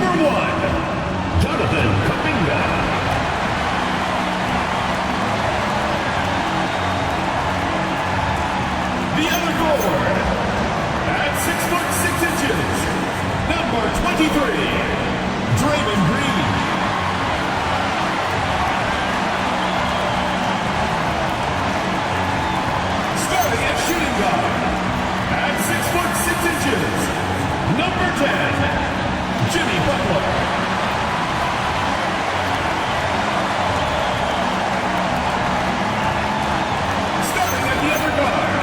number 1, Jonathan Kuminga. The other forward, at 6'6", number 23, Draymond Green. Starting at shooting guard, at 6'6", number 10, Jimmy Butler. Starting at the other guard,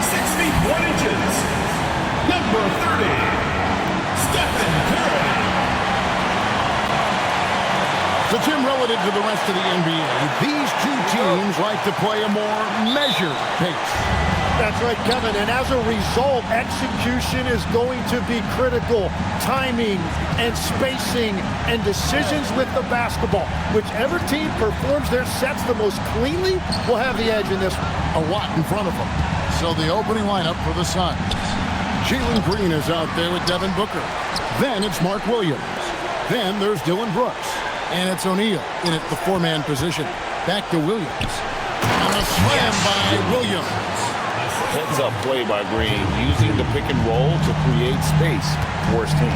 6 feet 1 inches, number 30, Stephen Curry. So, Tim, relative to the rest of the NBA, these two teams like to play a more measured pace. That's right, Kevin, and as a result, execution is going to be critical. Timing and spacing and decisions with the basketball. Whichever team performs their sets the most cleanly will have the edge in this one. A lot in front of them. So the opening lineup for the Suns. Jalen Green is out there with Devin Booker. Then it's Mark Williams. Then there's Dylan Brooks. And it's O'Neal in at the four-man position. Back to Williams. And a slam by Williams. Heads-up play by Green, using the pick and roll to create space for his team.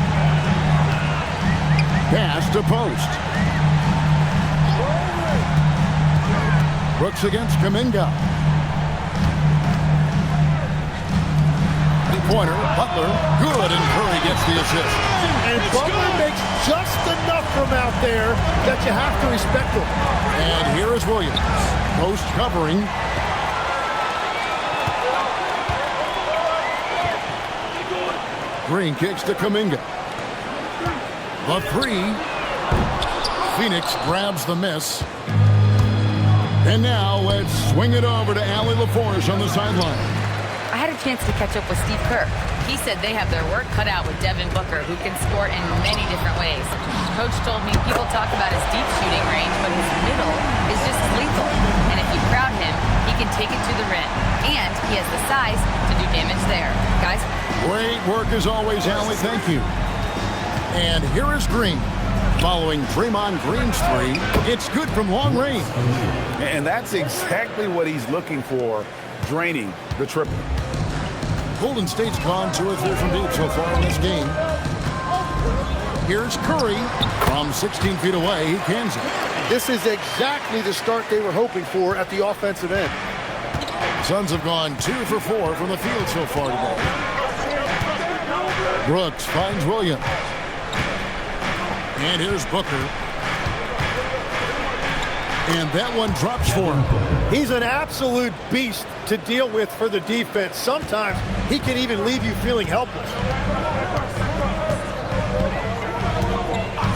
Pass to post. Brooks against Kuminga. Pointer, Butler, good, and Curry gets the assist. And Butler makes just enough from out there that you have to respect him. And here is Williams. Post covering. Green kicks to Kuminga. The three. Phoenix grabs the miss. And now let's swing it over to Allie LaForge on the sideline. I had a chance to catch up with Steve Kerr. He said they have their work cut out with Devin Booker, who can score in many different ways. Coach told me people talk about his deep shooting range, but his middle is just as lethal. And if you crowd him, he can take it to the rim. And he has the size to do damage there. Guys? Great work as always, Allie. Thank you. And here is Green. Following Draymond Green's three, it's good from long range. And that's exactly what he's looking for, draining the triple. Golden State's gone 2 or 3 from deep so far in this game. Here's Curry from 16 feet away. He cans it. This is exactly the start they were hoping for at the offensive end. Suns have gone 2 for 4 from the field so far today. Brooks finds Williams. And here's Booker. And that one drops for him. He's an absolute beast to deal with for the defense. Sometimes he can even leave you feeling helpless.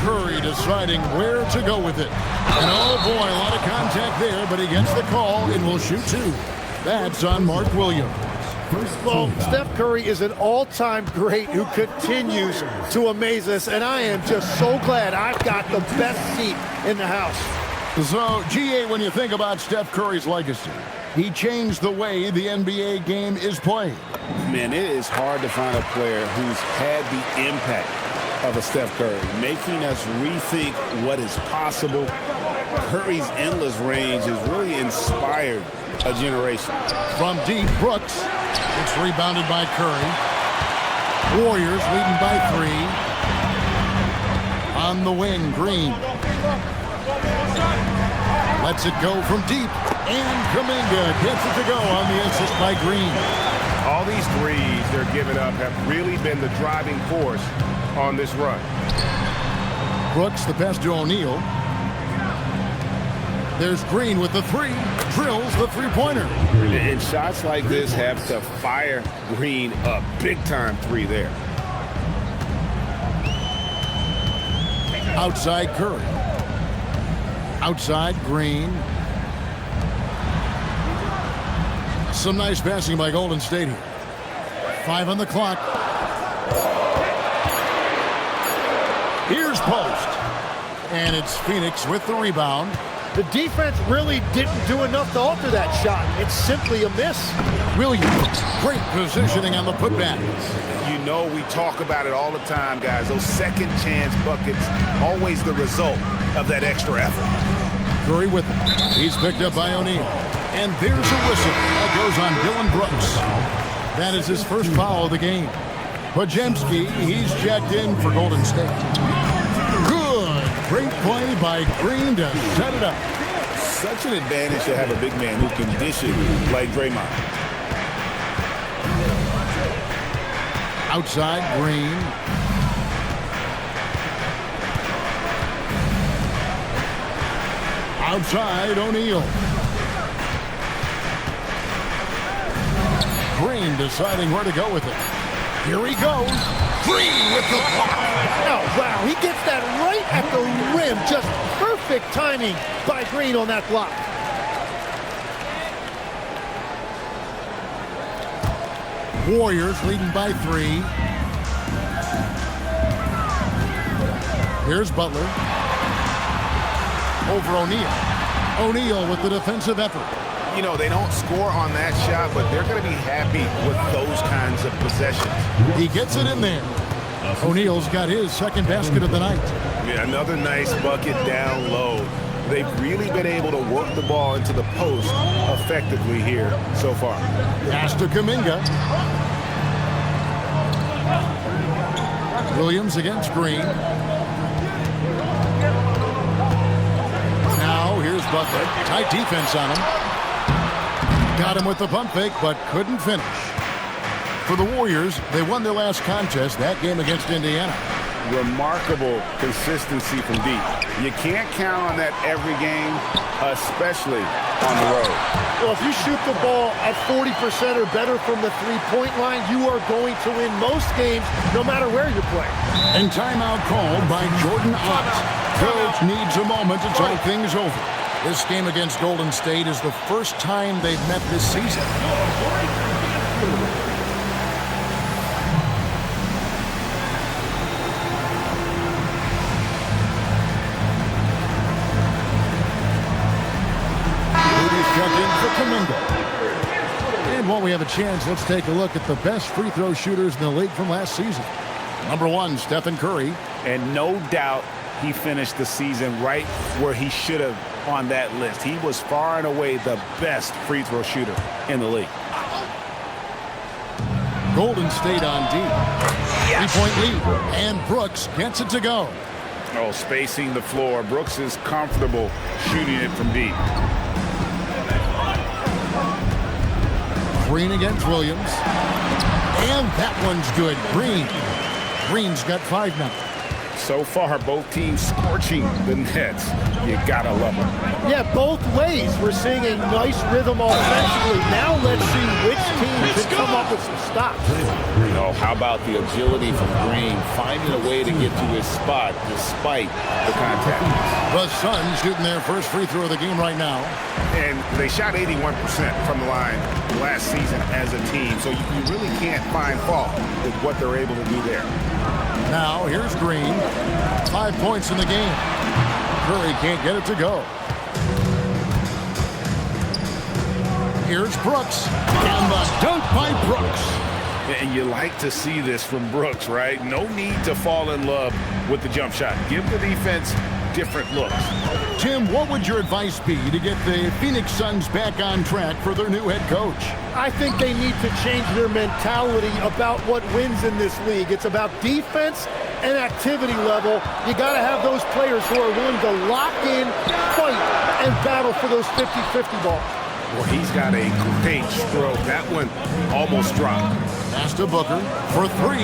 Curry deciding where to go with it. And oh boy, a lot of contact there, but he gets the call and will shoot 2. That's on Mark Williams. Well, Steph Curry is an all-time great who continues to amaze us, and I am just so glad I've got the best seat in the house. So, GA, when you think about Steph Curry's legacy, he changed the way the NBA game is played. Man, it is hard to find a player who's had the impact of a Steph Curry, making us rethink what is possible. Curry's endless range has really inspired a generation. From deep, Brooks. It's rebounded by Curry. Warriors leading by 3. On the wing, Green. Lets it go from deep. And Kuminga gets it to go on the assist by Green. All these threes they're giving up have really been the driving force on this run. Brooks, the pass to O'Neal. There's Green with the 3. Drills the three-pointer. And shots like this have to fire Green up. Big-time 3 there. Outside Curry. Outside Green. Some nice passing by Golden State here. 5 on the clock. Here's post. And it's Phoenix with the rebound. The defense really didn't do enough to alter that shot. It's simply a miss. Williams, great positioning on the putback. You know, we talk about it all the time, guys. Those second chance buckets, always the result of that extra effort. Curry with him. He's picked up by O'Neal. And there's a whistle. That goes on Dylan Brooks. That is his first foul of the game. Pajemski, he's checked in for Golden State. Good. Great play by Green to set it up. Such an advantage to have a big man who can dish it like Draymond. Outside, Green. Outside, O'Neal. Green deciding where to go with it. Here he goes. Green with the block. Oh, wow. He gets that right at the rim. Just perfect timing by Green on that block. Warriors leading by 3. Here's Butler. Over O'Neal. O'Neal with the defensive effort. You know, they don't score on that shot, but they're going to be happy with those kinds of possessions. He gets it in there. O'Neal's got his second basket of the night. Yeah, another nice bucket down low. They've really been able to work the ball into the post effectively here so far. Pass to Kuminga. Williams against Green. Now here's Butler. Tight defense on him. Got him with the pump fake, but couldn't finish. For the Warriors, they won their last contest, that game against Indiana. Remarkable consistency from deep. You can't count on that every game, especially on the road. Well, if you shoot the ball at 40% or better from the three-point line, you are going to win most games, no matter where you play. And timeout called by Jordan Ott. Coach needs a moment to talk things over. This game against Golden State is the first time they've met this season. Rudy's checked in for Kuminga. And while we have a chance, let's take a look at the best free throw shooters in the league from last season. Number 1, Stephen Curry. And no doubt he finished the season right where he should have on that list. He was far and away the best free throw shooter in the league. Golden State on D. Yes. 3-point lead. And Brooks gets it to go. Oh, spacing the floor. Brooks is comfortable shooting it from deep. Green against Williams. And that one's good. Green's got 5 now. So far, both teams scorching the nets. You gotta love them. Yeah, both ways. We're seeing a nice rhythm offensively. Now let's see which team can come up with some stops. Oh, how about the agility from Green, finding a way to get to his spot despite the contact. The Suns shooting their first free throw of the game right now. And they shot 81% from the line last season as a team, so you really can't find fault with what they're able to do there. Now, here's Green. 5 points in the game. Curry can't get it to go. Here's Brooks. And the dunk by Brooks. And you like to see this from Brooks, right? No need to fall in love with the jump shot. Give the defense different looks. Tim, what would your advice be to get the Phoenix Suns back on track for their new head coach? I think they need to change their mentality about what wins in this league. It's about defense and activity level. You got to have those players who are willing to lock in, fight, and battle for those 50-50 balls. Well, he's got a great stroke. That one almost dropped. Pass to Booker for 3.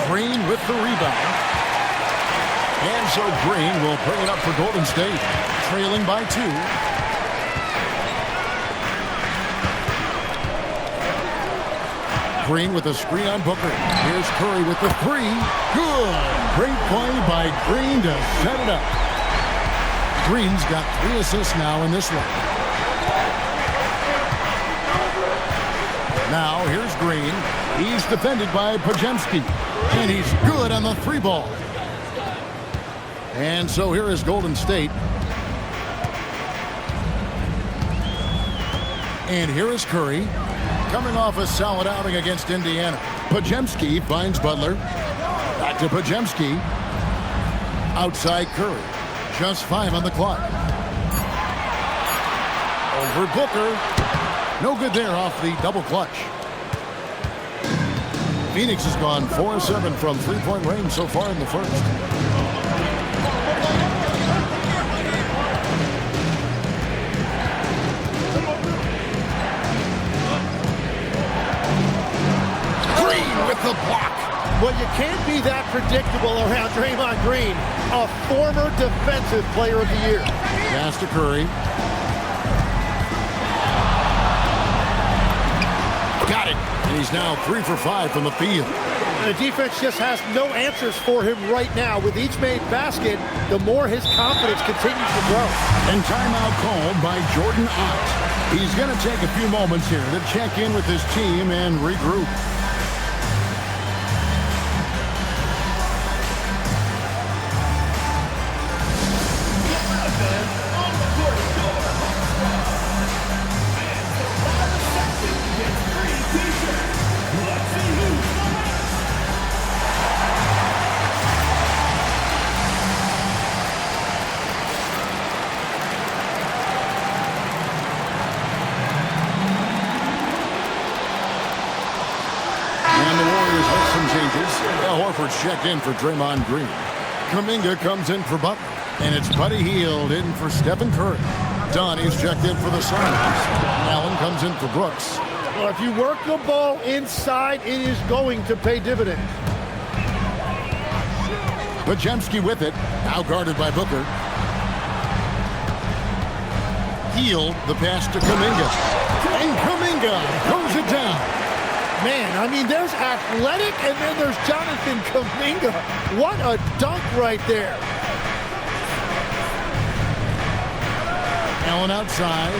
Green with the rebound. And so Green will bring it up for Golden State, trailing by 2. Green with a screen on Booker. Here's Curry with the 3. Good. Great play by Green to set it up. Green's got 3 assists now in this one. Now here's Green. He's defended by Pajemski. And he's good on the 3 ball. And so here is Golden State. And here is Curry, coming off a solid outing against Indiana. Podziemski finds Butler. Back to Podziemski. Outside Curry. Just 5 on the clock. Over Booker. No good there off the double clutch. Phoenix has gone 4-7 from three-point range so far in the first. Green with the block. Well, you can't be that predictable around Draymond Green, a former defensive player of the year. Pass to Curry. Got it. And he's now 3 for 5 from the field. And the defense just has no answers for him right now. With each made basket, the more his confidence continues to grow. And timeout called by Jordan Ott. He's going to take a few moments here to check in with his team and regroup. Horford's checked in for Draymond Green. Kuminga comes in for Butler. And it's Buddy Hield in for Stephen Curry. Donnie's checked in for the Suns. Allen comes in for Brooks. Well, if you work the ball inside, it is going to pay dividends. Podziemski with it. Now guarded by Booker. Hield, the pass to Kuminga. And Kuminga throws it down. Man, I mean, there's athletic, and then there's Jonathan Kuminga. What a dunk right there. Allen outside.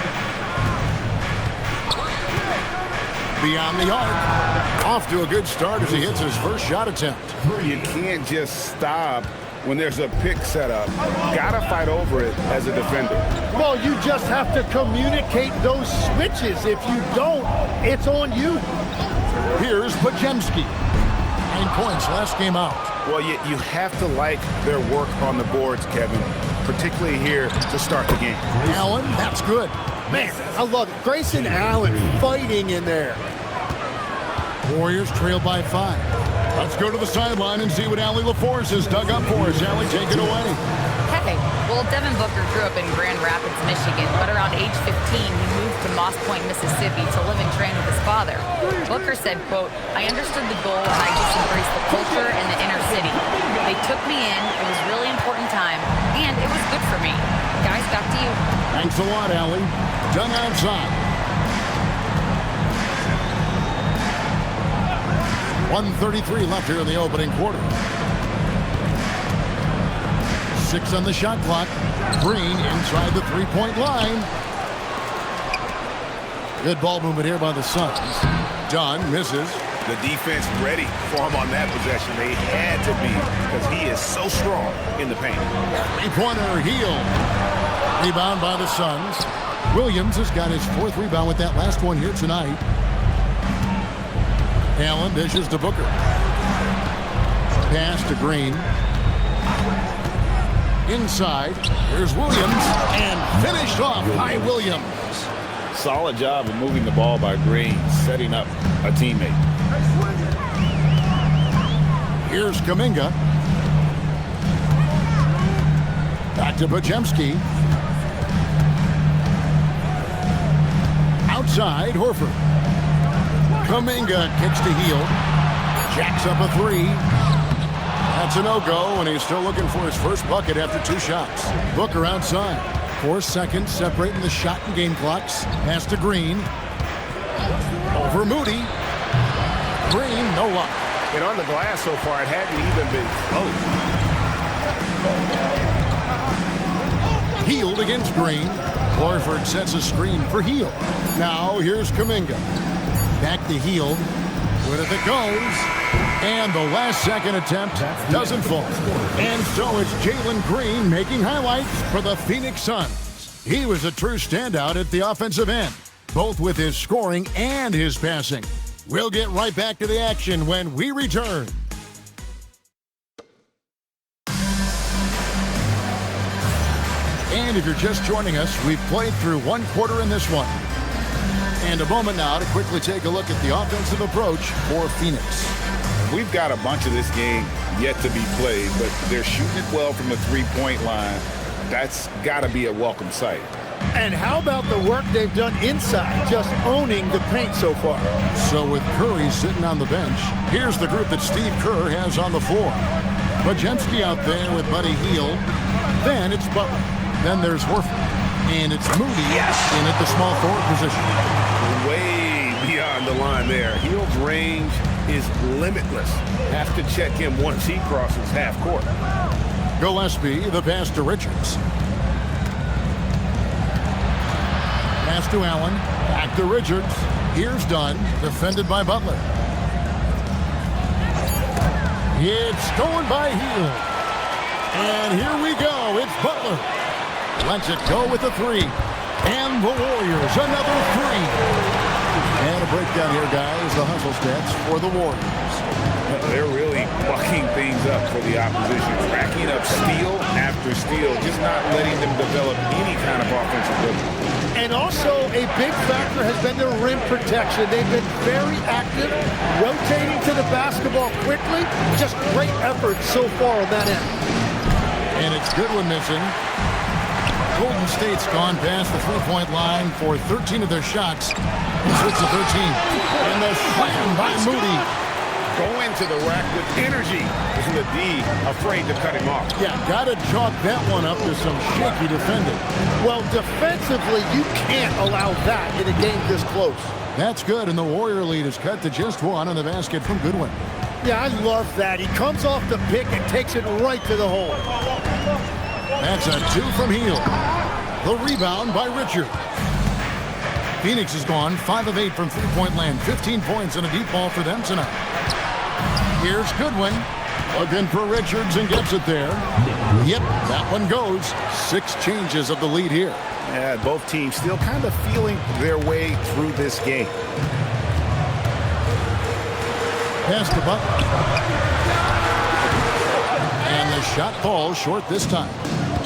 Beyond the arc. Off to a good start as he hits his first shot attempt. You can't just stop when there's a pick set up. Gotta fight over it as a defender. Well, you just have to communicate those switches. If you don't, it's on you. Here's Podziemski. 9 points last game out. Well, you have to like their work on the boards, Kevin, particularly here to start the game. Allen, that's good. Man, I love it. Grayson Allen fighting in there. Warriors trail by 5. Let's go to the sideline and see what Allie LaForce has dug up for us. Allie, take it away. Hey, well, Devin Booker grew up in Grand Rapids, Michigan, but around age 15, he moved to Moss Point, Mississippi to live and train with his father. Booker said, quote, "I understood the goal and I just embraced the culture and the inner city. They took me in, it was a really important time, and it was good for me." Guys, back to you. Thanks a lot, Allie. Done outside. 1:33 left here in the opening quarter. 6 on the shot clock. Green inside the three-point line. Good ball movement here by the Suns. Dunn misses. The defense ready for him on that possession. They had to be because he is so strong in the paint. Three-pointer, Hield. Rebound by the Suns. Williams has got his 4th rebound with that last one here tonight. Allen dishes to Booker. Pass to Green. Inside, here's Williams, and finished off by Williams. Solid job of moving the ball by Green, setting up a teammate. Here's Kuminga. Back to Podziemski. Outside, Horford. Kuminga kicks to Hield. Jacks up a 3. That's a no-go, and he's still looking for his first bucket after 2 shots. Booker outside. 4 seconds separating the shot and game clocks. Pass to Green. Over Moody. Green, no luck. And on the glass so far, it hadn't even been close. Hield against Green. Horford sets a screen for Hield. Now here's Kuminga. Back to Hield. With it goes. And the last second attempt doesn't fall. And so it's Jalen Green making highlights for the Phoenix Suns. He was a true standout at the offensive end. both with his scoring and his passing. We'll get right back to the action when we return. And if you're just joining us, we've played through one quarter in this one. And a moment now to quickly take a look at the offensive approach for Phoenix. We've got a bunch of this game yet to be played, but they're shooting it well from the three-point line. That's got to be a welcome sight. And how about the work they've done inside, just owning the paint so far? So with Curry sitting on the bench, here's the group that Steve Kerr has on the floor. Bajemski out there with Buddy Hield. Then it's Butler. Then there's Horford. And it's Moody in at the small forward position. Way beyond the line there. Hield's range is limitless. Have to check him once he crosses half court. Gillespie, the pass to Richards. Pass to Allen. Back to Richards. Here's Dunn, defended by Butler. It's going by Hield. And here we go. It's Butler. Lets it go with a three. And the Warriors, another three. And a breakdown here, guys. The hustle stats for the Warriors. They're really bucking things up for the opposition. Racking up steal after steal. Just not letting them develop any kind of offensive rhythm. And also a big factor has been their rim protection. They've been very active, rotating to the basketball quickly. Just great effort so far on that end. And it's Goodwin missing. Golden State's gone past the three-point line for 13 of their shots. It's 6 of 13. And the slam by Moody. Going to the rack with energy. Isn't the D afraid to cut him off? Yeah, got to chalk that one up to some shaky defending. Well, defensively, you can't allow that in a game this close. That's good, and the Warrior lead is cut to just one on the basket from Goodwin. Yeah, I love that. He comes off the pick and takes it right to the hole. That's a two from Hield. The rebound by Richard. Phoenix has gone 5 of 8 from three-point land. 15 points and a deep ball for them tonight. Here's Goodwin. Looking for Richards and gets it there. Yep, that one goes. 6 changes of the lead here. Yeah, both teams still kind of feeling their way through this game. Pass to Butler. And the shot falls short this time.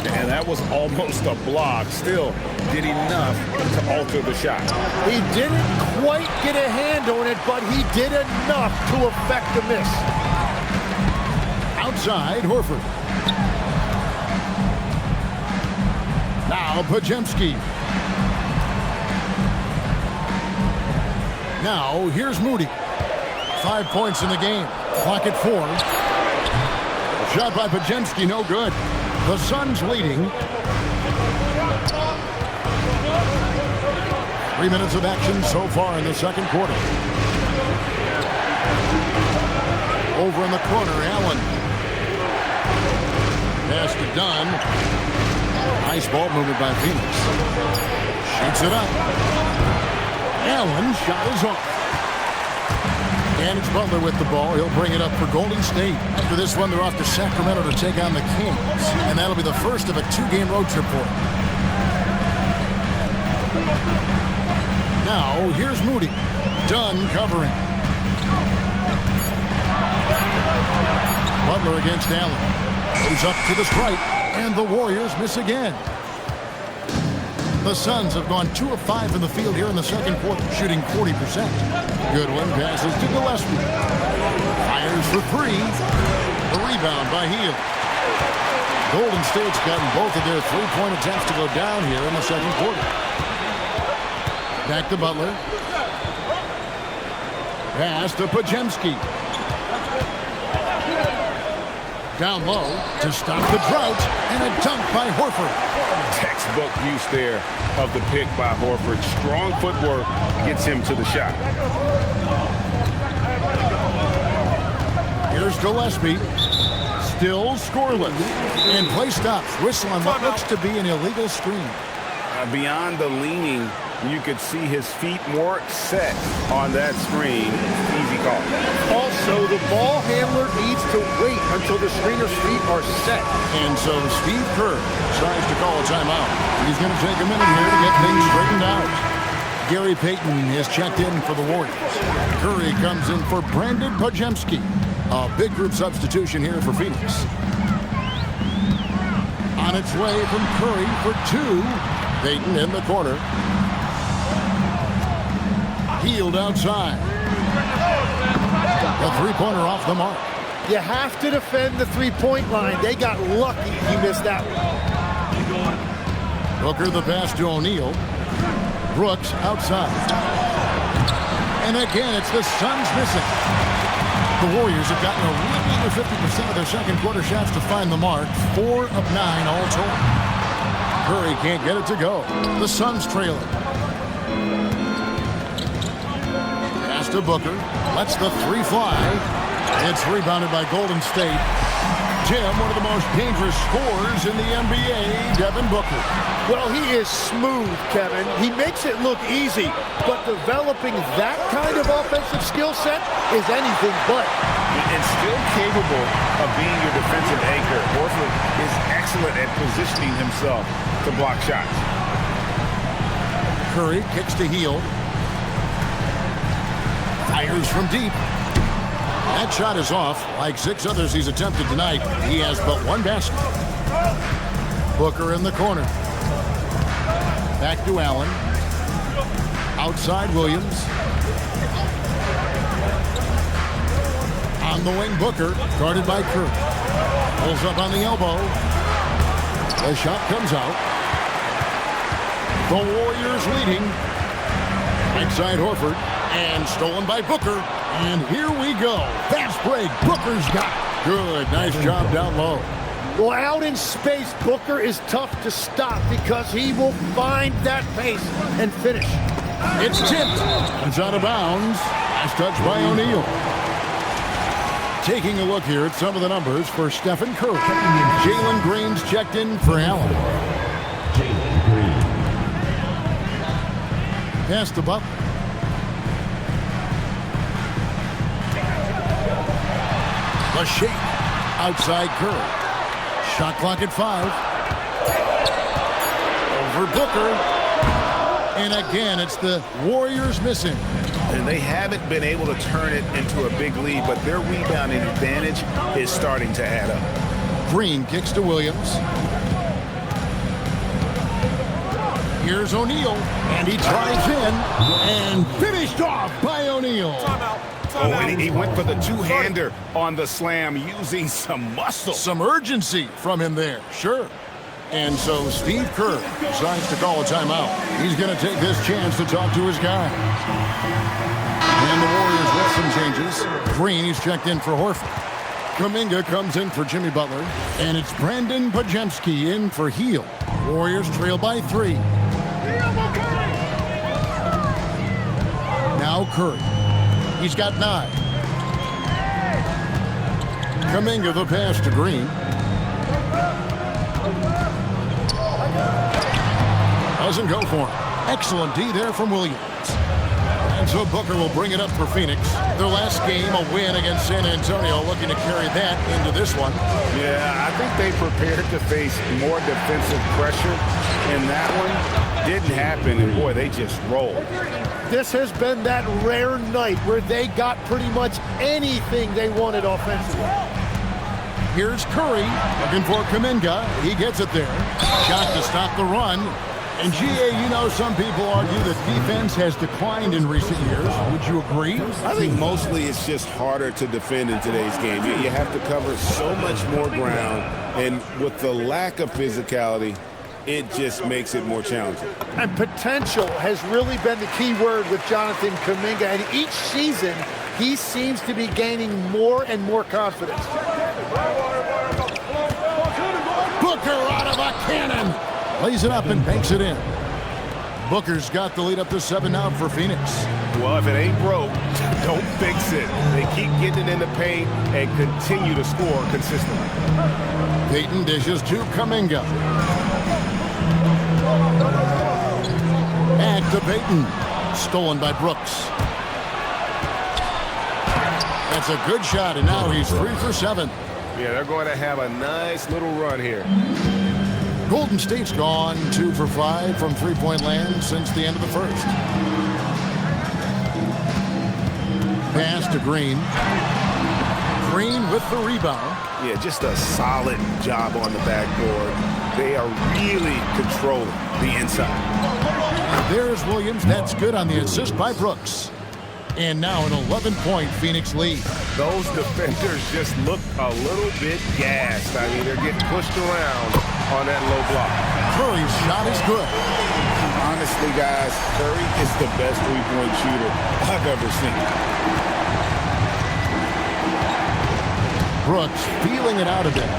And that was almost a block. Still did enough to alter the shot. He didn't quite get a hand on it, but he did enough to affect the miss. Outside, Horford. Now Bajemski. Now here's Moody. 5 points in the game. Clock at 4. Shot by Bajemski, no good. The Suns leading. 3 minutes of action so far in the second quarter. Over in the corner, Allen. Pass to Dunn. Nice ball movement by Phoenix. Shoots it up. Allen shot is off. And it's Butler with the ball. He'll bring it up for Golden State. After this one, they're off to Sacramento to take on the Kings. And that'll be the first of a 2-game road trip for them. Now, here's Moody. Dunn covering. Butler against Allen. Goes up to the stripe. And the Warriors miss again. The Suns have gone 2 of 5 from the field here in the second quarter, shooting 40%. Goodwin passes to Gillespie. Fires for 3. The rebound by Hield. Golden State's gotten both of their three-point attempts to go down here in the second quarter. Back to Butler. Pass to Bajemski. Down low to stop the drought, and a dunk by Horford. Textbook use there of the pick by Horford. Strong footwork gets him to the shot. Here's Gillespie. Still scoreless. And play stops. Whistle on what looks to be an illegal screen. Beyond the leaning, you could see his feet more set on that screen. Easy call. Also, the ball handler needs to wait until the screener's feet are set. And so Steve Kerr decides to call a timeout. He's going to take a minute here to get things straightened out. Gary Payton is checked in for the Warriors. Curry comes in for Brandon Pajemski. A big group substitution here for Phoenix. On its way from Curry for 2. Payton in the corner. Healed outside. A three-pointer off the mark. You have to defend the three-point line. They got lucky he missed that one. Booker the pass to O'Neal. Brooks outside. And again, it's the Suns missing. The Warriors have gotten a little under 50% of their second quarter shots to find the mark. 4 of 9 all told. Curry can't get it to go. The Suns trailing. Pass to Booker. Lets the three fly. It's rebounded by Golden State. Jim, one of the most dangerous scorers in the NBA, Devin Booker. Well, he is smooth, Kevin. He makes it look easy, but developing that kind of offensive skill set is anything but. And still capable of being your defensive anchor. Horford is excellent at positioning himself to block shots. Curry kicks to Hield. Fires from deep. That shot is off. Like 6 others he's attempted tonight, he has but 1 basket. Booker in the corner. Back to Allen. Outside Williams. On the wing, Booker, guarded by Curry. Pulls up on the elbow. The shot comes out. The Warriors leading. Inside Horford. And stolen by Booker. And here we go. Fast break. Booker's got it. Good. Nice job down low. Well, out in space, Booker is tough to stop because he will find that pace and finish. It's tipped. It's out of bounds. Nice touch by O'Neal. Taking a look here at some of the numbers for Stephen Curry. Jalen Green's checked in for Allen. Pass to Butler. The shake outside Curry. Shot clock at 5. Over Booker. And again, it's the Warriors missing. And they haven't been able to turn it into a big lead, but their rebounding advantage is starting to add up. Green kicks to Williams. Here's O'Neal, and he drives in, and finished off by O'Neal. Oh, and he went for the two-hander on the slam, using some muscle. Some urgency from him there, sure. And so Steve Kerr decides to call a timeout. He's going to take this chance to talk to his guy. And the Warriors with some changes. Green, he's checked in for Horford. Kuminga comes in for Jimmy Butler. And it's Brandon Pajemski in for Hield. Warriors trail by 3. Now Curry. He's got 9. Kuminga the pass to Green. Doesn't go for him. Excellent D there from Williams. And so Booker will bring it up for Phoenix. Their last game, a win against San Antonio, looking to carry that into this one. Yeah, I think they prepared to face more defensive pressure, and that one didn't happen, and boy, they just rolled. This has been that rare night where they got pretty much anything they wanted offensively. Here's Curry looking for Kuminga. He gets it there. Shot to stop the run. And GA, you know, some people argue that defense has declined in recent years. Would you agree? I think mostly it's just harder to defend in today's game. You have to cover so much more ground, and with the lack of physicality, it just makes it more challenging. And potential has really been the key word with Jonathan Kuminga. And each season, he seems to be gaining more and more confidence. Booker out of a cannon. Lays it up and banks it in. Booker's got the lead up to 7 now for Phoenix. Well, if it ain't broke, don't fix it. They keep getting it in the paint and continue to score consistently. Payton dishes to Kuminga. Back to Payton. Stolen by Brooks. That's a good shot, and now he's 3 for 7. Yeah, they're going to have a nice little run here. Golden State's gone 2 for 5 from three-point land since the end of the first. pass to Green. Green with the rebound. Yeah, just a solid job on the backboard. They are really controlling the inside. And there's Williams. That's good on the assist by Brooks. And now an 11-point Phoenix lead. Those defenders just look a little bit gassed. I mean, they're getting pushed around on that low block. Curry's shot is good. Honestly, guys, Curry is the best three-point shooter I've ever seen. Brooks feeling it out a bit.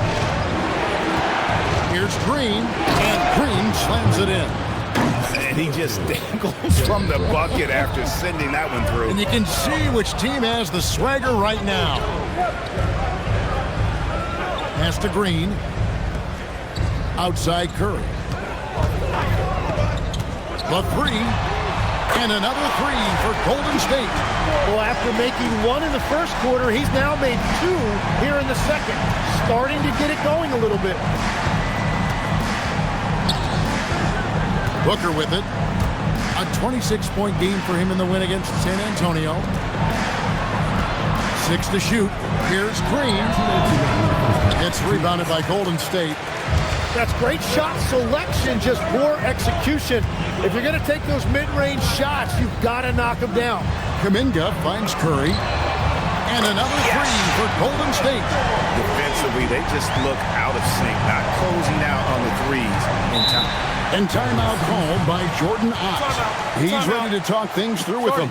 Here's Green, and Green slams it in. And he just dangles from the bucket after sending that one through. And you can see which team has the swagger right now. Pass to Green. Outside Curry. The three. And another three for Golden State. Well, after making one in the first quarter, he's now made two here in the second. Starting to get it going a little bit. Booker with it. A 26-point game for him in the win against San Antonio. 6 to shoot. Here's Green. It's rebounded by Golden State. That's great shot selection, just poor execution. If you're going to take those mid-range shots, you've got to knock them down. Kuminga finds Curry. And another three for Golden State. Defensively, they just look out of sync, not closing out on the threes in time. And timeout called by Jordan Ott. He's ready to talk things through with them.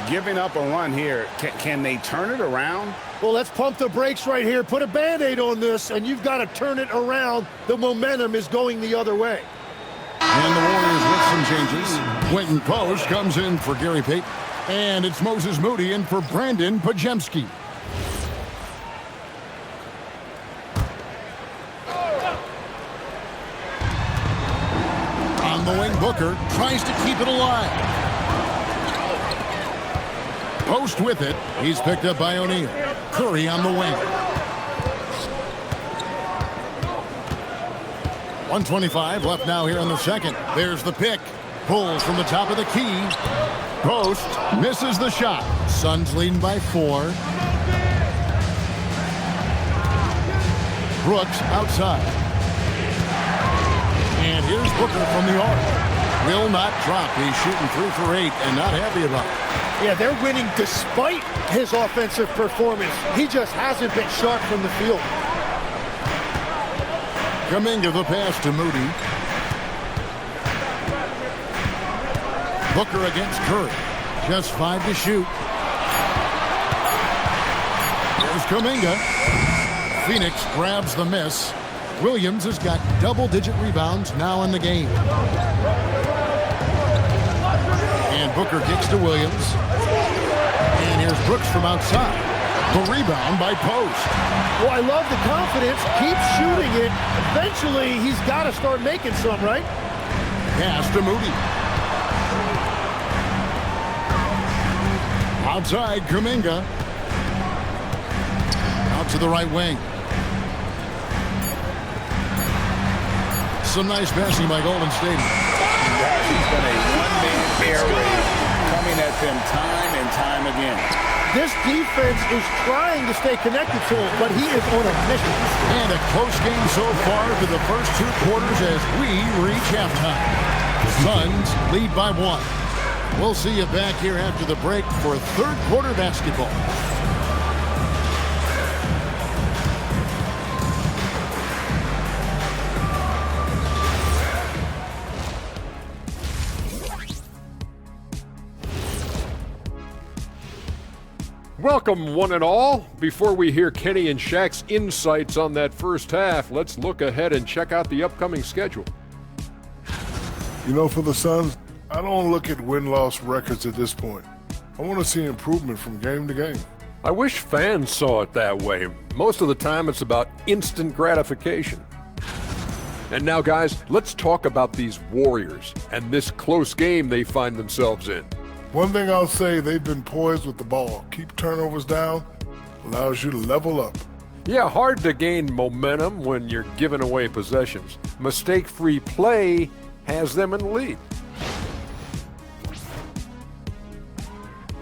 Giving up a run here. Can they turn it around? Well, let's pump the brakes right here. Put a Band-Aid on this, and you've got to turn it around. The momentum is going the other way. And the Warriors with some changes. Quentin Post comes in for Gary Payton. And it's Moses Moody in for Brandon Pajemski. On the wing, Booker tries to keep it alive. Post with it. He's picked up by O'Neal. Curry on the wing. 1:25 left now here in the second. There's the pick. Pulls from the top of the key. Post misses the shot. Suns leading by 4. Brooks outside. And here's Booker from the arc. Will not drop. He's shooting 3 for 8 and not happy about it. Yeah, they're winning despite his offensive performance. He just hasn't been sharp from the field. Kuminga the pass to Moody. Booker against Curry. Just 5 to shoot. Here's Kuminga. Phoenix grabs the miss. Williams has got double-digit rebounds now in the game. And Booker kicks to Williams. And here's Brooks from outside. The rebound by Post. Well, I love the confidence. Keep shooting it. Eventually, he's got to start making some, right? Pass to Moody. Outside, Kuminga. Out to the right wing. Some nice passing by Golden State. Guys, he's been a one-man air raid coming at them time and time again. This defense is trying to stay connected to him, but he is on a mission. And a close game so far to the first 2 quarters as we reach halftime. The Suns lead by 1. We'll see you back here after the break for 3rd quarter basketball. Welcome, one and all. Before we hear Kenny and Shaq's insights on that first half, let's look ahead and check out the upcoming schedule. You know, for the Suns, I don't look at win-loss records at this point. I want to see improvement from game to game. I wish fans saw it that way. Most of the time, it's about instant gratification. And now, guys, let's talk about these Warriors and this close game they find themselves in. One thing I'll say, they've been poised with the ball. Keep turnovers down, allows you to level up. Yeah, hard to gain momentum when you're giving away possessions. Mistake-free play has them in the lead.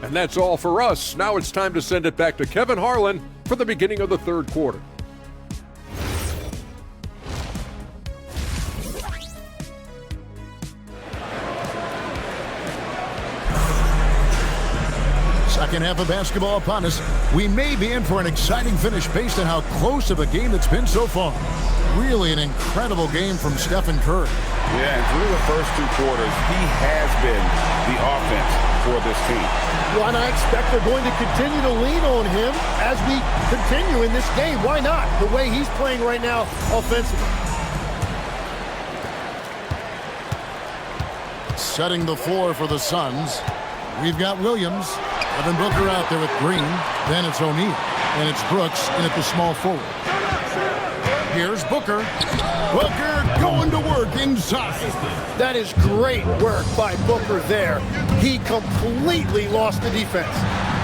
And that's all for us. Now it's time to send it back to Kevin Harlan for the beginning of the third quarter. Second half of basketball upon us. We may be in for an exciting finish based on how close of a game it's been so far. Really an incredible game from Stephen Curry. Yeah, and through the first 2 quarters, he has been the offense for this team. Well, and I expect they're going to continue to lean on him as we continue in this game. Why not? The way he's playing right now offensively. Setting the floor for the Suns. We've got Williams. Devin Booker out there with Green. Then it's O'Neal. And it's Brooks in at the small forward. Here's Booker. Booker going to work inside. That is great work by Booker there. He completely lost the defense.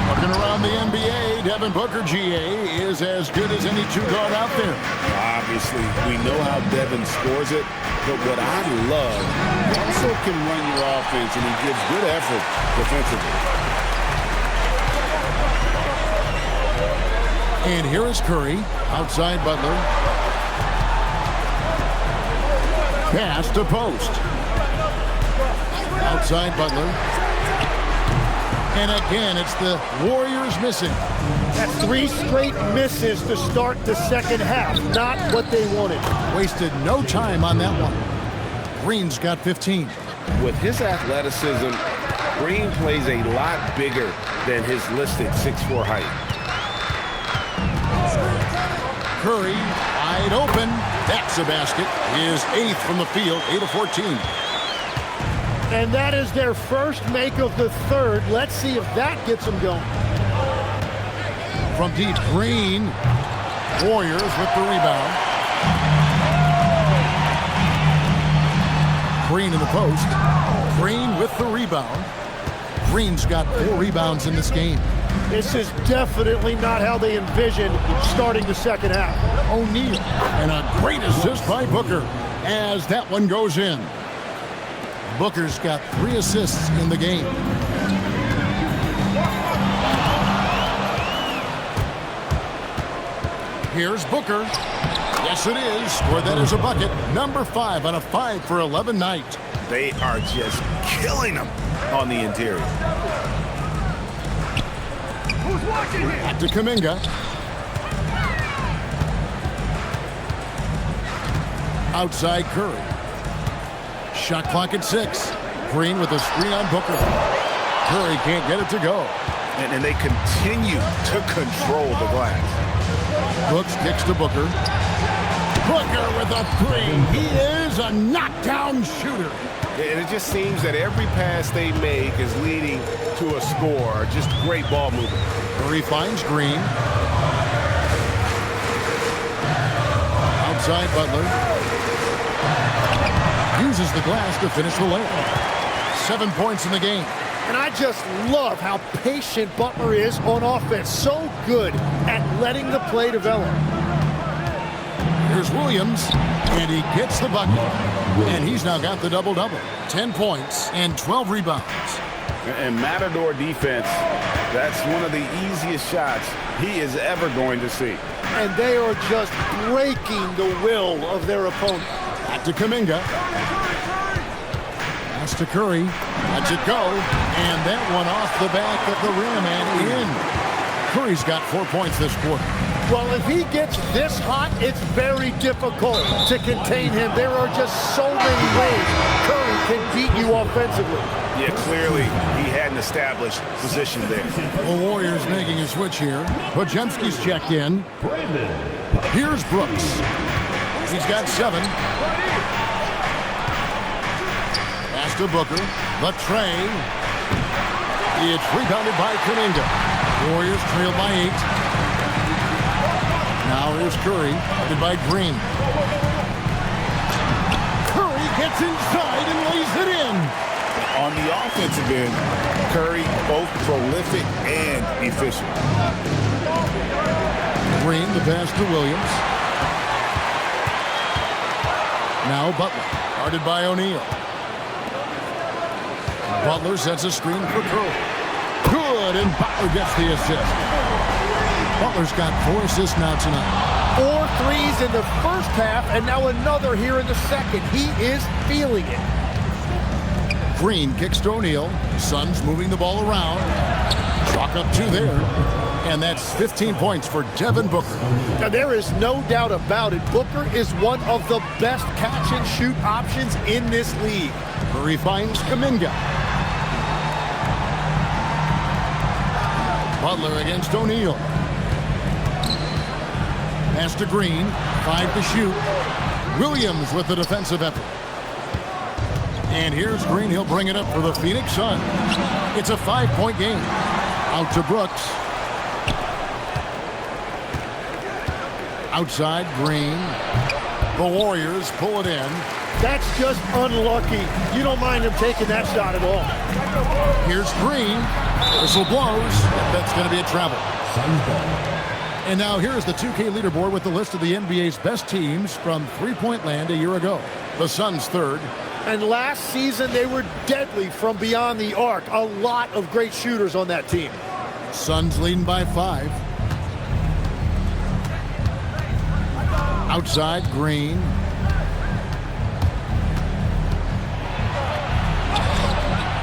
Looking around the NBA, Devin Booker, GA, is as good as any 2-guard out there. Obviously, we know how Devin scores it, but what I love, he also can run your offense, and he gives good effort defensively. And here is Curry, outside Butler. Pass to post. Outside Butler. And again, it's the Warriors missing. That's 3 straight misses to start the second half. Not what they wanted. Wasted no time on that one. Green's got 15. With his athleticism, Green plays a lot bigger than his listed 6'4" height. Curry, wide open. That's a basket. His 8th from the field, 8 of 14. And that is their first make of the third. Let's see if that gets them going. From deep, Green. Warriors with the rebound. Green in the post. Green with the rebound. Green's got 4 rebounds in this game. This is definitely not how they envisioned starting the second half. O'Neal, and a great assist by Booker as that one goes in. Booker's got 3 assists in the game. Here's Booker. Yes, it is. Scored that as a bucket. Number 5 on a 5 for 11 night. They are just killing them on the interior. Back to Kuminga. Outside Curry. Shot clock at 6. Green with a screen on Booker. Curry can't get it to go. And they continue to control the glass. Brooks kicks to Booker. Booker with a 3. He is a knockdown shooter. And it just seems that every pass they make is leading to a score. Just great ball movement. Curry finds Green. Outside Butler. Uses the glass to finish the layup. 7 points in the game. And I just love how patient Butler is on offense. So good at letting the play develop. Here's Williams, and he gets the bucket. And he's now got the double-double. 10 points and 12 rebounds. And Matador defense, that's one of the easiest shots he is ever going to see. And they are just breaking the will of their opponent. Back to Kuminga. Pass to Curry. Lets it go. And that one off the back of the rim and in. Curry's got 4 points this quarter. Well, if he gets this hot, it's very difficult to contain him. There are just so many ways Curry can beat you offensively. Yeah, clearly he had an established position there. The Warriors making a switch here. Podziemski's checked in. Here's Brooks. He's got 7. Pass to Booker. The tray. It's rebounded by Kuminga. Warriors trail by 8. Now here's Curry, guarded by Green. Curry gets inside and lays it in. On the offensive end, Curry both prolific and efficient. Green, the pass to Williams. Now Butler, guarded by O'Neal. Butler sets a screen for Curry. Good, and Butler gets the assist. Butler's got 4 assists now tonight. 4 threes in the first half, and now another here in the second. He is feeling it. Green kicks to O'Neal. Suns moving the ball around. Chalk up 2 there. And that's 15 points for Devin Booker. Now, there is no doubt about it. Booker is one of the best catch-and-shoot options in this league. Murray finds Kuminga. Butler against O'Neal. Pass to Green. 5 to shoot. Williams with the defensive effort. And here's Green. He'll bring it up for the Phoenix Suns. It's a 5-point game. Out to Brooks. Outside, Green. The Warriors pull it in. That's just unlucky. You don't mind him taking that shot at all. Here's Green. Whistle blows. That's going to be a travel. And now here's the 2K leaderboard with the list of the NBA's best teams from three-point land a year ago. The Suns third. And last season, they were deadly from beyond the arc. A lot of great shooters on that team. Suns leading by 5. Outside, Green.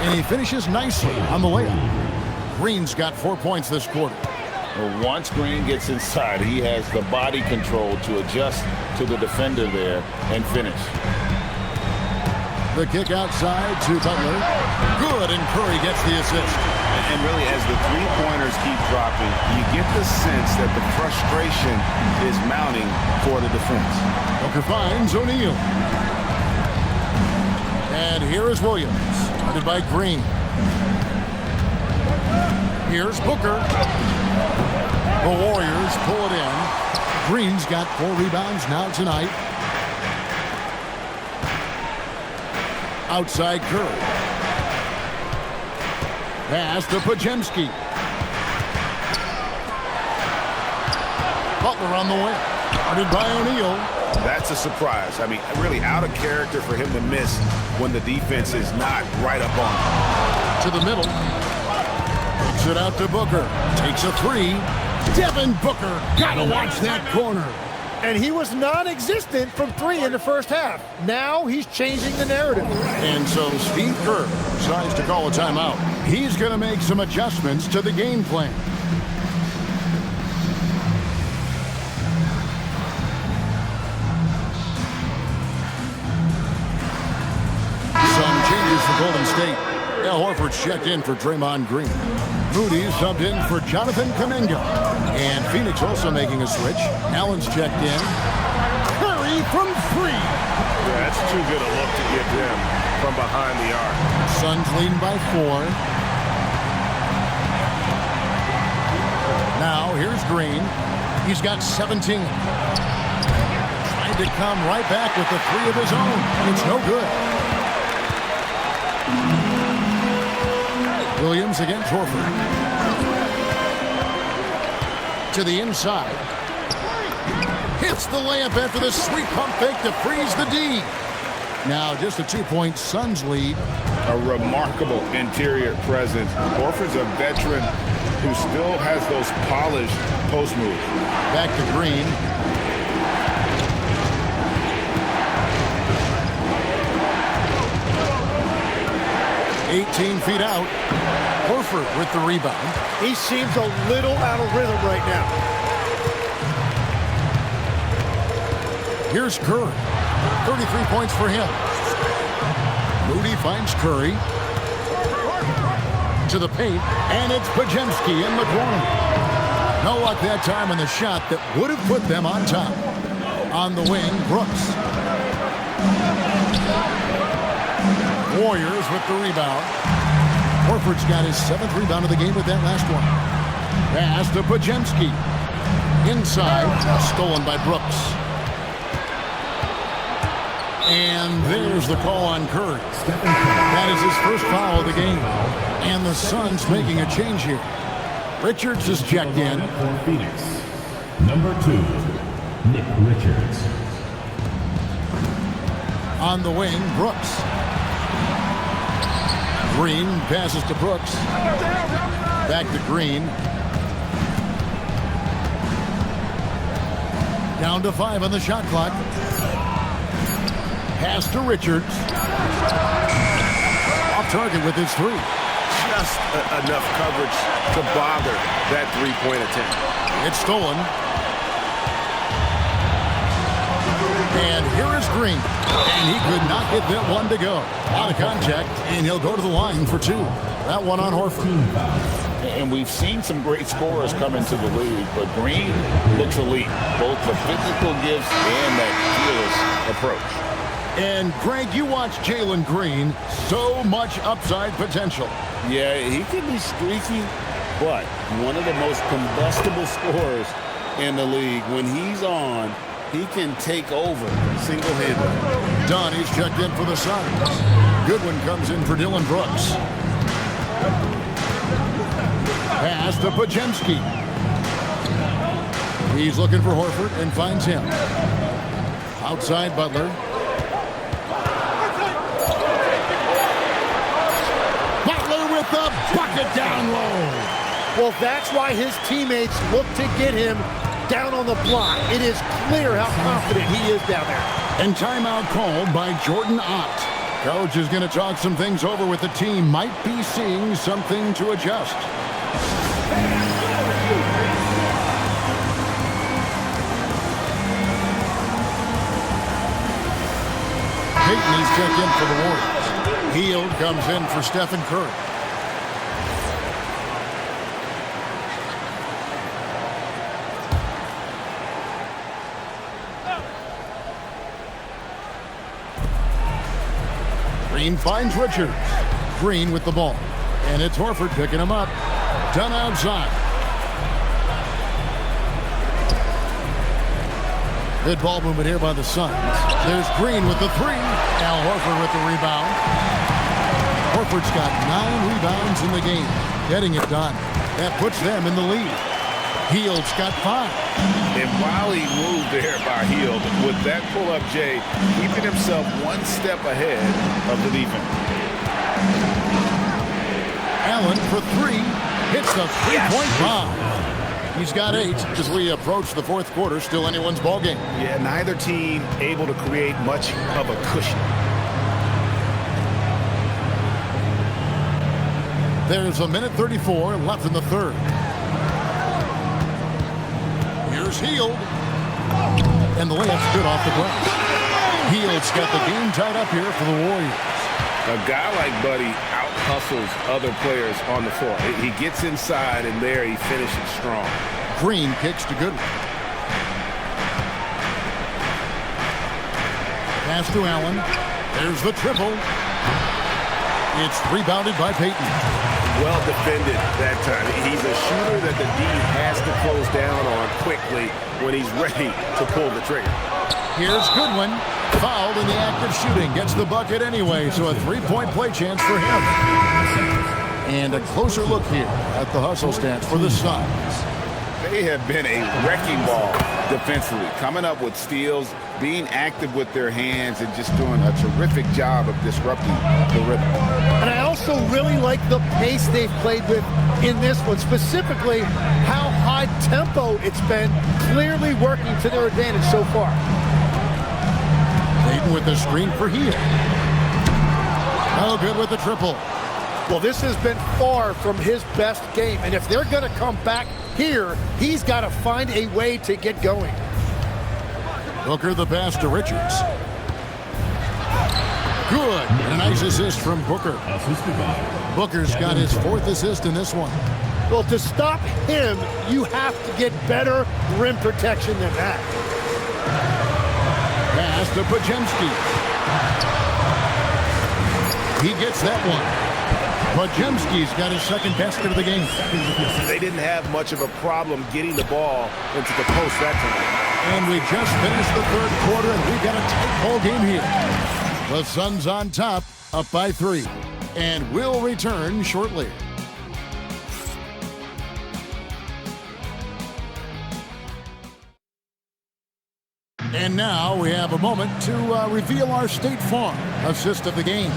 And he finishes nicely on the layup. Green's got 4 points this quarter. Well, once Green gets inside, he has the body control to adjust to the defender there and finish. The kick outside to Butler. Good, and Curry gets the assist. And really, as the three-pointers keep dropping, you get the sense that the frustration is mounting for the defense. Booker finds O'Neal. And here is Williams, guarded by Green. Here's Booker. The Warriors pull it in. Green's got 4 rebounds now tonight. Outside Curry. Pass to Podziemski. Butler on the way. Guarded by O'Neal. That's a surprise. I mean, really out of character for him to miss when the defense is not right up on him. To the middle. Takes it out to Booker. Takes a 3. Devin Booker. Gotta watch that corner. And he was non-existent from 3 in the first half. Now he's changing the narrative. And so Steve Kerr decides to call a timeout. He's going to make some adjustments to the game plan. Some changes for Golden State. Al Horford's checked in for Draymond Green. Moody subbed in for Jonathan Kuminga. And Phoenix also making a switch. Allen's checked in. Curry from 3. Yeah, that's too good a look to give them from behind the arc. Suns leading by 4. Now here's Green. He's got 17. Trying to come right back with the 3 of his own. It's no good. Williams against Horford. To the inside. Hits the layup after the sweet pump fake to freeze the D. Now just a 2-point Suns lead. A remarkable interior presence. Horford's a veteran who still has those polished post moves. Back to Green. "18 feet out. Horford with the rebound. He seems a little out of rhythm right now. Here's Curry. 33 points for him. Moody finds Curry. To the paint, and it's Podziemski in the corner. No luck that time on the shot that would have put them on top. On the wing, Brooks. Warriors with the rebound. Horford's got his 7th rebound of the game with that last one. Pass to Podziemski. Inside, stolen by Brooks. And there's the call on Curry. That is his first foul of the game. And the Suns making a change here. Richards is checked in. For Phoenix, number 2, Nick Richards. On the wing, Brooks. Green passes to Brooks. Back to Green. Down to 5 on the shot clock. Pass to Richards. Off target with his 3. Just enough coverage to bother that three-point attempt. It's stolen. And here is Green. And he could not get that one to go. Out of contact, and he'll go to the line for 2. That one on Horford. And we've seen some great scorers come into the league, but Green looks elite. Both the physical gifts and that fearless approach. And, Greg, you watch Jalen Green. So much upside potential. Yeah, he can be streaky, but one of the most combustible scorers in the league. When he's on, he can take over single-handedly. Donnie's checked in for the Suns. Goodwin comes in for Dylan Brooks. Pass to Pajemski. He's looking for Horford and finds him. Outside Butler. Butler with the bucket down low. Well, that's why his teammates look to get him down on the block. It is clear how confident he is down there. And timeout called by Jordan Ott. Coach is going to talk some things over with the team. Might be seeing something to adjust. Peyton is checked in for the Warriors. Hield comes in for Stephen Curry. Green finds Richards. Green with the ball. And it's Horford picking him up. Done outside. Good ball movement here by the Suns. There's Green with the 3. Al Horford with the rebound. Horford's got 9 rebounds in the game. Getting it done. That puts them in the lead. Hield's got 5. And while he moved there by Hield, with that pull-up, Jay, keeping himself one step ahead of the defense. Allen for 3. Hits the 3-point bomb. He's got 8 as we approach the 4th quarter. Still anyone's ball game. Yeah, neither team able to create much of a cushion. There's a minute 34 left in the 3rd. Here's Hield. And the layup's good off the glass. Hield's got the game tied up here for the Warriors. A guy like Buddy out-hustles other players on the floor. He gets inside, and there he finishes strong. Green kicks to Goodwin. Pass to Allen. There's the triple. It's rebounded by Peyton. Well defended that time. He's a shooter that the D has to close down on quickly when he's ready to pull the trigger. Here's Goodwin. Fouled in the act of shooting. Gets the bucket anyway, so a 3-point play chance for him. And a closer look here at the hustle stats for the Suns. They have been a wrecking ball defensively, coming up with steals, being active with their hands, and just doing a terrific job of disrupting the rhythm. And I also really like the pace they've played with in this one, specifically how high tempo it's been, clearly working to their advantage so far. Peyton with the screen for Hield. No good with the triple. Well, this has been far from his best game, and if they're going to come back here, he's got to find a way to get going. Booker the pass to Richards. Good. And a nice assist from Booker. Booker's got his 4th assist in this one. Well, to stop him, you have to get better rim protection than that. Pass to Pajemski. He gets that one. Pajemski's got his 2nd basket of the game. They didn't have much of a problem getting the ball into the post that time. And we just finished the 3rd quarter, and we've got a tight ball game here. The Suns on top, up by 3. And we'll return shortly. And now we have a moment to reveal our State Farm assist of the game.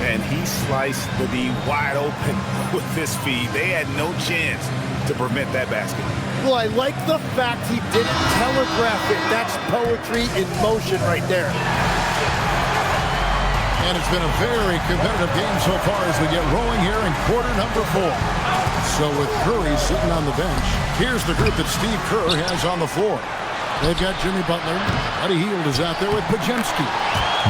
and he sliced the D wide open with his feet. They had no chance to prevent that basket. Well, I like the fact he didn't telegraph it. That's poetry in motion right there. And it's been a very competitive game so far as we get rolling here in quarter number 4. So with Curry sitting on the bench, here's the group that Steve Kerr has on the floor. They've got Jimmy Butler. Buddy Hield is out there with Pajemski.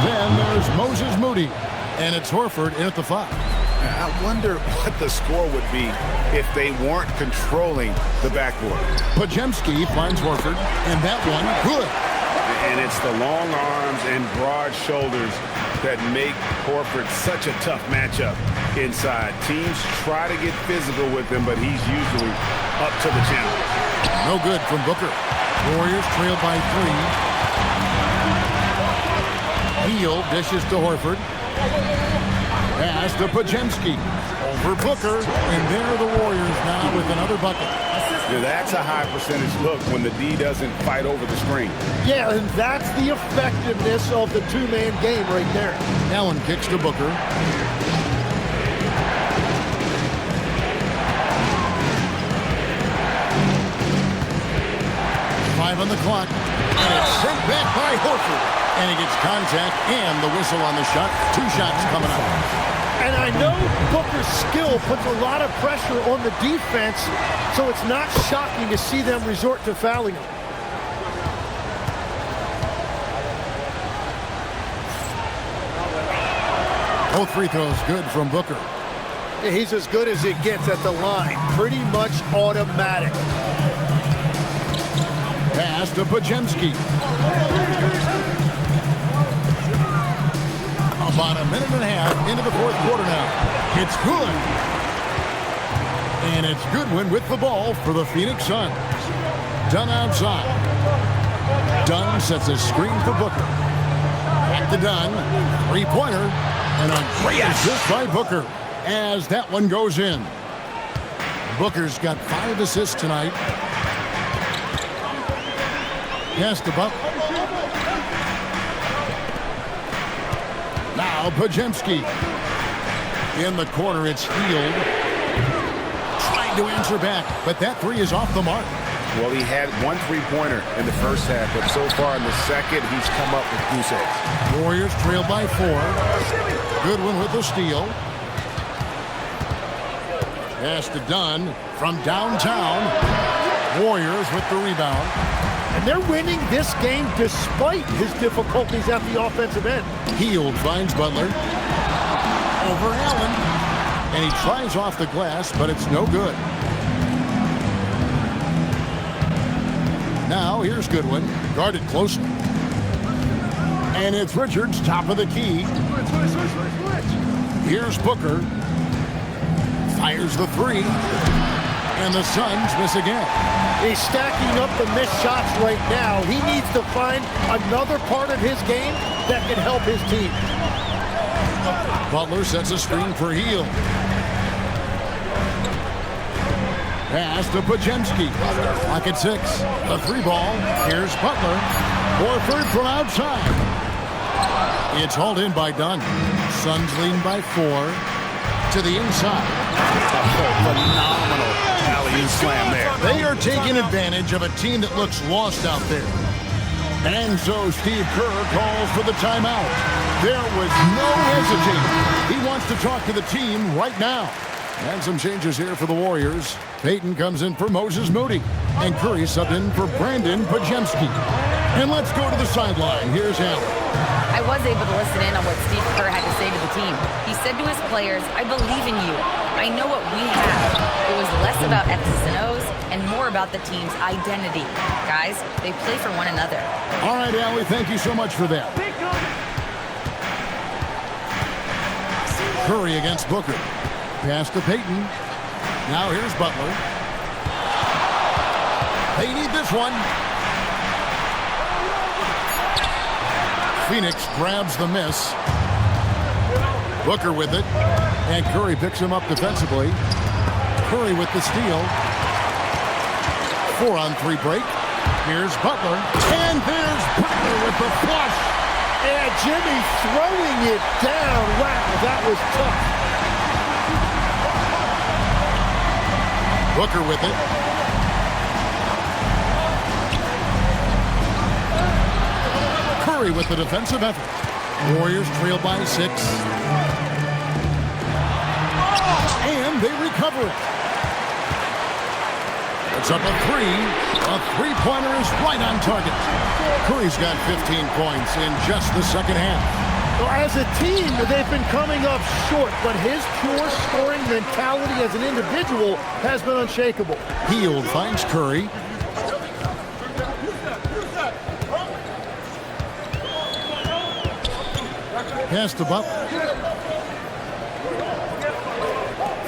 Then there's Moses Moody. And it's Horford in at the 5. I wonder what the score would be if they weren't controlling the backboard. Pajemski finds Horford, and that one good. And it's the long arms and broad shoulders that make Horford such a tough matchup inside. Teams try to get physical with him, but he's usually up to the challenge. No good from Booker. Warriors trail by 3. Hield dishes to Horford. Pass to Pajemski. Over Booker. And there are the Warriors now with another bucket. Yeah, that's a high percentage look when the D doesn't fight over the screen. Yeah, and that's the effectiveness of the two-man game right there. Allen kicks to Booker. On the clock, and it's sent back by Horford, and he gets contact and the whistle on the shot. 2 shots coming up. And I know Booker's skill puts a lot of pressure on the defense, so it's not shocking to see them resort to fouling him. Both free throws good from Booker. He's as good as it gets at the line. Pretty much automatic. Pass to Pajemski. About a minute and a half into the 4th quarter now. It's good. And it's Goodwin with the ball for the Phoenix Suns. Dunn outside. Dunn sets a screen for Booker. Back to Dunn. 3-pointer. And a great assist by Booker as that one goes in. Booker's got 5 assists tonight. Pass to Butler. Now Pajemski. In the corner, it's Hield. Trying to answer back, but that 3 is off the mark. Well, he had 1 3-pointer in the first half, but so far in the second, he's come up with goose eggs. Warriors trail by 4. Goodwin with the steal. Pass to Dunn from downtown. Warriors with the rebound. And they're winning this game despite his difficulties at the offensive end. Hield finds Butler. Over Allen. And he tries off the glass, but it's no good. Now here's Goodwin. Guarded closely. And it's Richards, top of the key. Here's Booker. Fires the 3. And the Suns miss again. He's stacking up the missed shots right now. He needs to find another part of his game that can help his team. Butler sets a screen for Hield. Pass to Pajemski. Clock at 6. The 3 ball. Here's Butler. Horford from outside. It's hauled in by Dunn. Suns lean by 4. To the inside. Phenomenal alley-oop slam there. They are taking advantage of a team that looks lost out there. And so Steve Kerr calls for the timeout. There was no hesitating. He wants to talk to the team right now. And some changes here for the Warriors. Payton comes in for Moses Moody. And Curry subbed in for Brandon Pajemski. And let's go to the sideline. Here's Allen. I was able to listen in on what Steve Kerr had to say to the team. He said to his players, I believe in you. I know what we have. It was less about X's and O's and more about the team's identity. Guys, they play for one another. All right, Allie, thank you so much for that. Curry against Booker. Pass to Payton. Now here's Butler. They need this one. Phoenix grabs the miss. Booker with it. And Curry picks him up defensively. Curry with the steal. 4-on-3 break. Here's Butler. And there's Butler with the flush. And Jimmy throwing it down. Wow, that was tough. Booker with it. Curry with the defensive effort. Warriors trail by 6. And they recover it. It's up a 3. A three-pointer is right on target. Curry's got 15 points in just the second half. Well, as a team, they've been coming up short, but his pure scoring mentality as an individual has been unshakable. Hield finds Curry. Pass to Butler.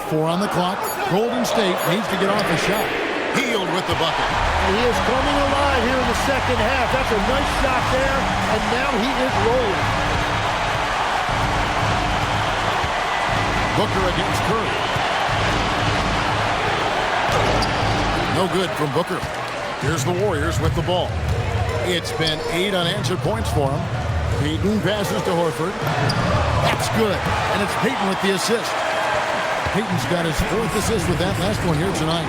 4 on the clock. Golden State needs to get off a shot. Hield with the bucket. He is coming alive here in the second half. That's a nice shot there, and now he is rolling. Booker against Curry. No good from Booker. Here's the Warriors with the ball. It's been 8 unanswered points for him. Payton passes to Horford. That's good. And it's Payton with the assist. Payton's got his 4th assist with that last one here tonight.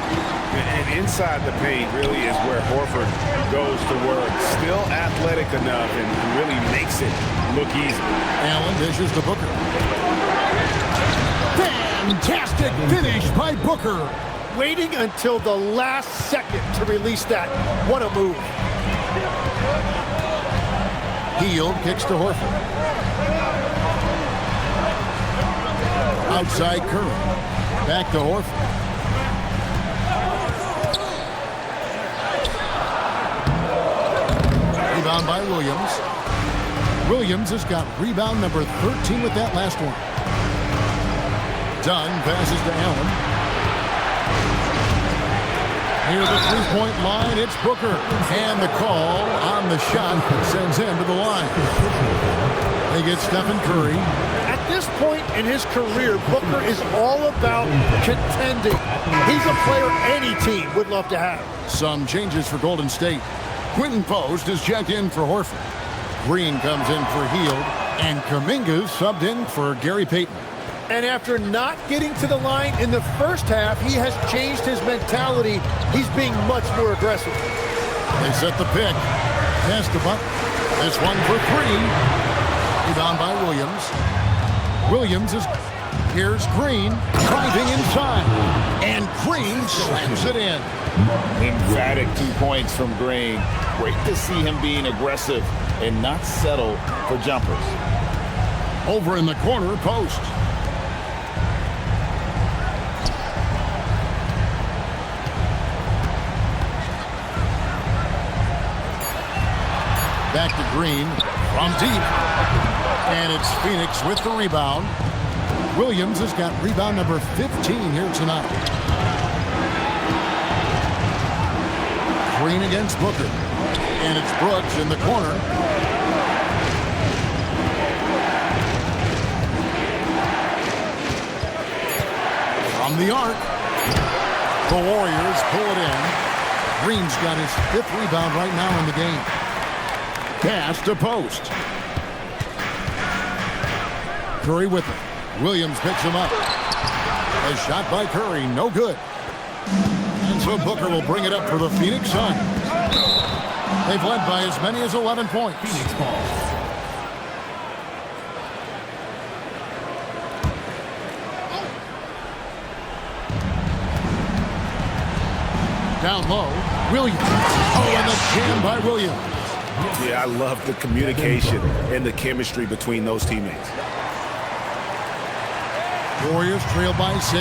And inside the paint really is where Horford goes to work. Still athletic enough and really makes it look easy. Allen dishes to Booker. Fantastic finish by Booker. Waiting until the last second to release that. What a move. Hield kicks to Horford. Outside Curry. Back to Horford. Rebound by Williams. Williams has got rebound number 13 with that last one. Dunn passes to Allen. Near the three-point line, it's Booker. And the call on the shot sends him to the line. They get Stephen Curry. At this point in his career, Booker is all about contending. He's a player any team would love to have. Some changes for Golden State. Quinton Post is checked in for Horford. Green comes in for Hield. And Kuminga's subbed in for Gary Payton. And after not getting to the line in the first half, he has changed his mentality. He's being much more aggressive. They set the pick. Pass to Butler. This one for 3. Rebound by Williams. Williams is... Here's Green driving inside. And Green slams it in. Emphatic 2 points from Green. Great to see him being aggressive and not settle for jumpers. Over in the corner, Post. Back to Green from deep. And it's Phoenix with the rebound. Williams has got rebound number 15 here tonight. Green against Booker. And it's Brooks in the corner. From the arc. The Warriors pull it in. Green's got his 5th rebound right now in the game. Pass to Post. Curry with it. Williams picks him up. A shot by Curry, no good. And so Booker will bring it up for the Phoenix Suns. They've led by as many as 11 points. Phoenix ball. Down low, Williams. Oh, and the jam by Williams. Yeah, I love the communication and the chemistry between those teammates. Warriors trail by 6.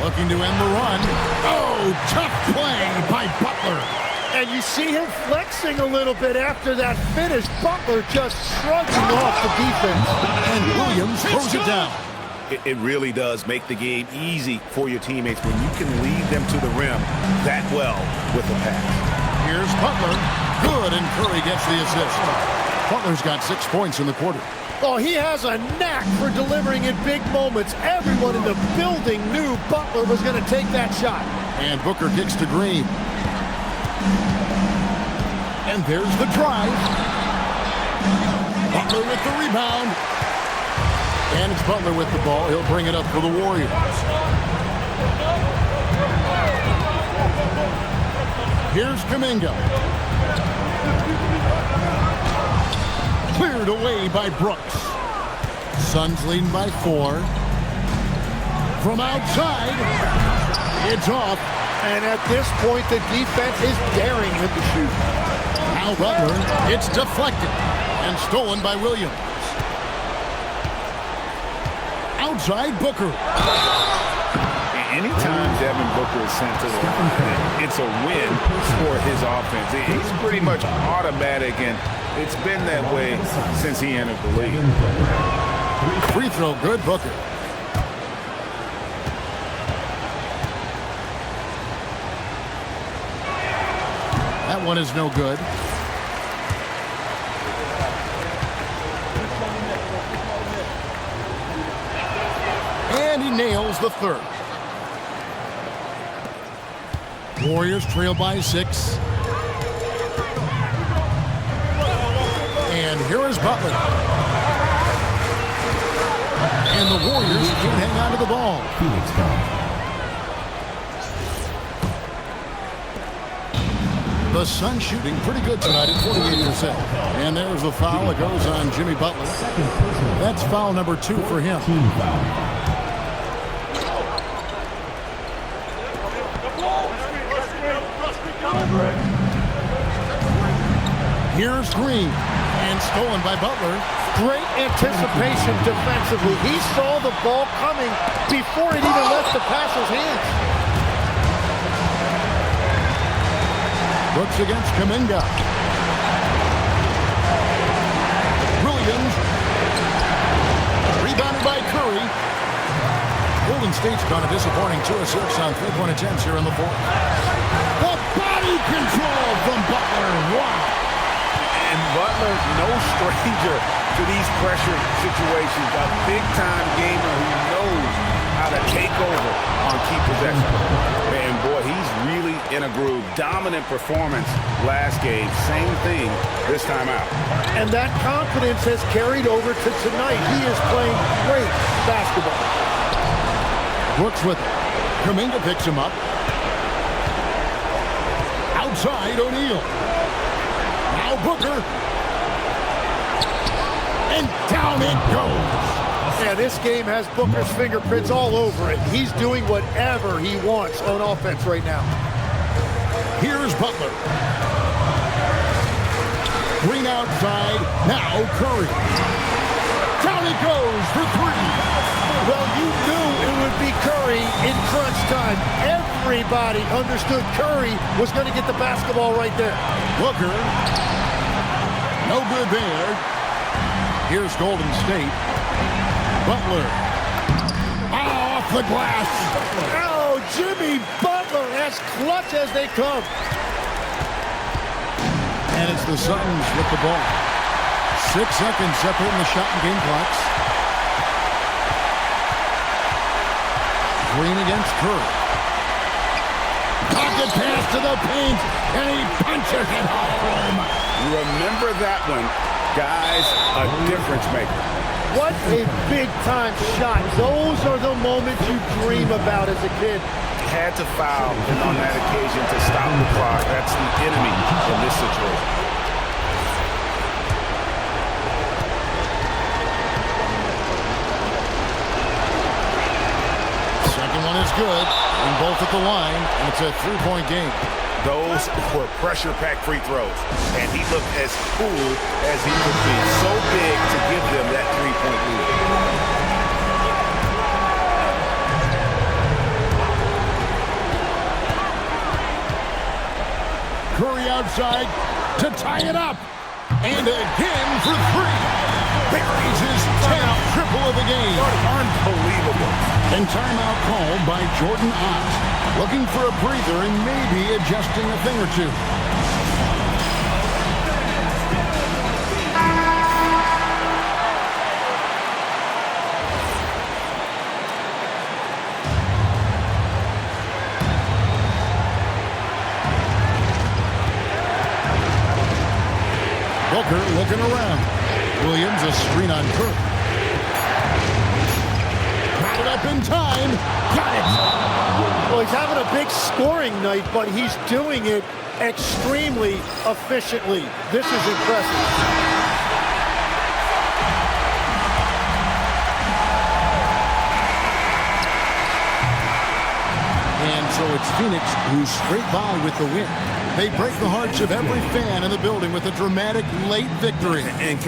Looking to end the run. Oh, tough play by Butler. And you see him flexing a little bit after that finish. Butler just shrugging off the defense. And Williams throws it down. It really does make the game easy for your teammates when you can lead them to the rim that well with a pass. Here's Butler. Good, and Curry gets the assist. Butler's got 6 points in the quarter. Oh, he has a knack for delivering in big moments. Everyone in the building knew Butler was going to take that shot. And Booker kicks to Green. And there's the drive. Butler with the rebound. And it's Butler with the ball. He'll bring it up for the Warriors. Here's Kuminga. Cleared away by Brooks. Suns leading by 4. From outside, it's off. And at this point, the defense is daring him to shoot. Now Butler, it's deflected and stolen by Williams. Outside Booker. Anytime Devin Booker is sent to the line, it's a win for his offense. He's pretty much automatic, and it's been that way since he entered the league. Free throw good, Booker. That one is no good. And he nails the third. Warriors trail by 6. And here is Butler. And the Warriors can't hang on to the ball. Phoenix foul. The Suns shooting pretty good tonight at 48%. And there's the foul that goes on Jimmy Butler. That's foul number 2 for him. Team foul. Here's Green. And stolen by Butler. Great anticipation defensively. He saw the ball coming before it even left the passer's hands. Brooks against Kuminga. Williams. Rebounded by Curry. Golden State's gone a disappointing 2 of 6 on 3-point attempts here in the 4th. The body control from Butler. Wow. And Butler, no stranger to these pressure situations. A big-time gamer who knows how to take over on key possessions. And boy, he's really in a groove. Dominant performance last game. Same thing this time out. And that confidence has carried over to tonight. He is playing great basketball. Brooks with it. Kuminga picks him up. Outside O'Neal. Now Booker. And down it goes. Yeah, this game has Booker's fingerprints all over it. He's doing whatever he wants on offense right now. Here's Butler. Green outside. Now Curry. Down it goes for 3. Well, you knew it would be Curry in crunch time. Everybody understood Curry was going to get the basketball right there. Booker. No good there. Here's Golden State. Butler. Off the glass. Oh, Jimmy Butler, as clutch as they come. And it's the Suns with the ball. 6 seconds separating the shot and game clocks. Green against Curry. Pocket pass to the paint, and he punches it home. Remember that one, guys, a difference maker. What a big-time shot. Those are the moments you dream about as a kid. Had to foul on that occasion to stop the clock. That's the enemy in this situation. Second one is good, and both at the line, and it's a 3-point game. Those were pressure-packed free throws, and he looked as cool as he could be. So big to give them that 3-point lead. Curry outside to tie it up. And again for 3. Buries his 10th triple of the game. Unbelievable. And timeout called by Jordan Ott. Looking for a breather and maybe adjusting a thing or two. looking around. Williams, a screen on Kirk. Got it up in time. Got it. Well, he's having a big scoring night, but he's doing it extremely efficiently. This is impressive. And so it's Phoenix who scrape by with the win. They break the hearts of every fan in the building with a dramatic late victory. And